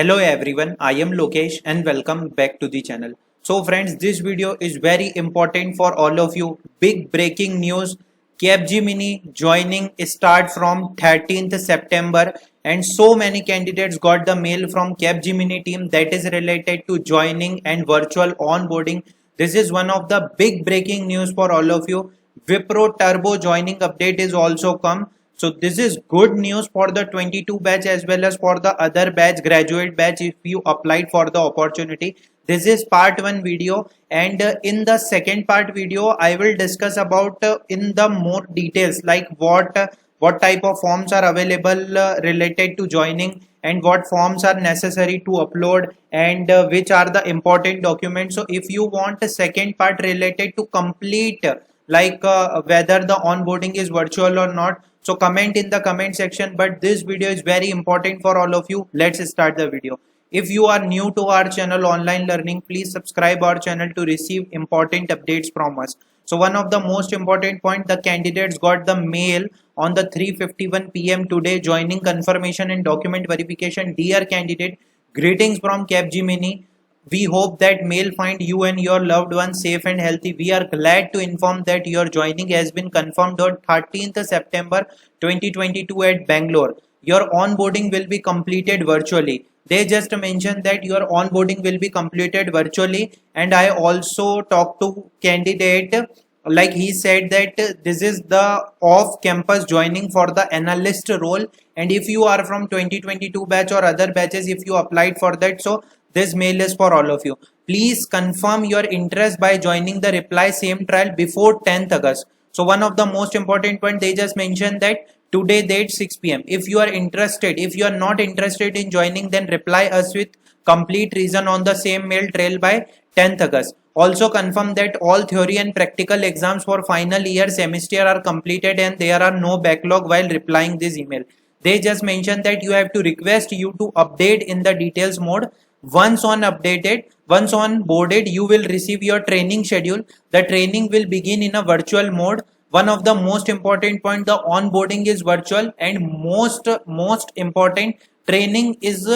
Hello everyone, I am Lokesh and welcome back to the channel. So friends, this video is very important for all of you. Big breaking news, Capgemini joining start from 13th September and so many candidates got the mail from Capgemini team that is related to joining and virtual onboarding. This is one of the big breaking news for all of you. Wipro Turbo joining update is also come. So this is good news for the 22 batch as well as for the other batch, graduate batch, if you applied for the opportunity. This is part 1 video, and in the second part video I will discuss about in the more details like what type of forms are available related to joining and what forms are necessary to upload and which are the important documents. So if you want a second part related to complete whether the onboarding is virtual or not, so comment in the comment section. But this video is very important for all of you. Let's start the video. If you are new to our channel online learning, please subscribe our channel to receive important updates from us. So one of the most important point, the candidates got the mail on the 3:51 p.m. today joining confirmation and document verification. Dear candidate, greetings from Capgemini. We hope that mail find you and your loved ones safe and healthy. We are glad to inform that your joining has been confirmed on 13th September 2022 at Bangalore. Your onboarding will be completed virtually. They just mentioned that your onboarding will be completed virtually, and I also talked to candidate, like he said that this is the off campus joining for the analyst role, and if you are from 2022 batch or other batches, if you applied for that, so this mail is for all of you. Please confirm your interest by joining the reply same trial before 10th August. So one of the most important point, they just mentioned that today date 6 p.m. If you are interested, if you are not interested in joining, then reply us with complete reason on the same mail trail by 10th August. Also confirm that all theory and practical exams for final year semester are completed and there are no backlog while replying this email. They just mentioned that you have to request you to update in the details mode. Once on boarded, you will receive your training schedule. The training will begin in a virtual mode. One of the most important point, the onboarding is virtual, and most important, training is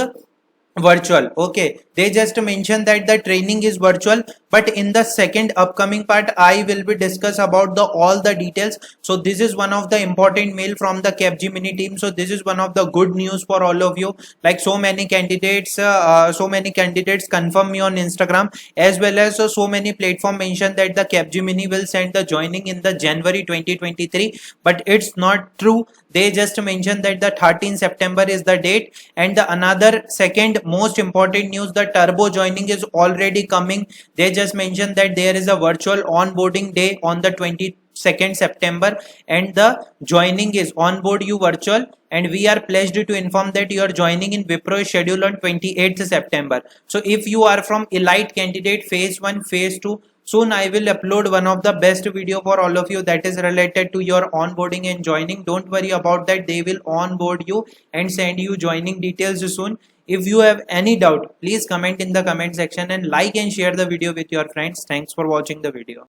virtual. Okay, they just mentioned that the training is virtual, but in the second upcoming part I will be discuss about the all the details. So this is one of the important mail from the Capgemini team. So this is one of the good news for all of you. Like so many candidates confirm me on Instagram, as well as so many platform mention that the Capgemini will send the joining in the January 2023, but it's not true. They just mentioned that the 13th September is the date. And the another second most important news, the turbo joining is already coming. They just mentioned that there is a virtual onboarding day on the 22nd September, and the joining is onboard you virtual, and we are pleased to inform that your joining in Wipro is scheduled on 28th September. So if you are from elite candidate phase 1, phase 2, soon I will upload one of the best video for all of you that is related to your onboarding and joining. Don't worry about that. They will onboard you and send you joining details soon. If you have any doubt, please comment in the comment section and like and share the video with your friends. Thanks for watching the video.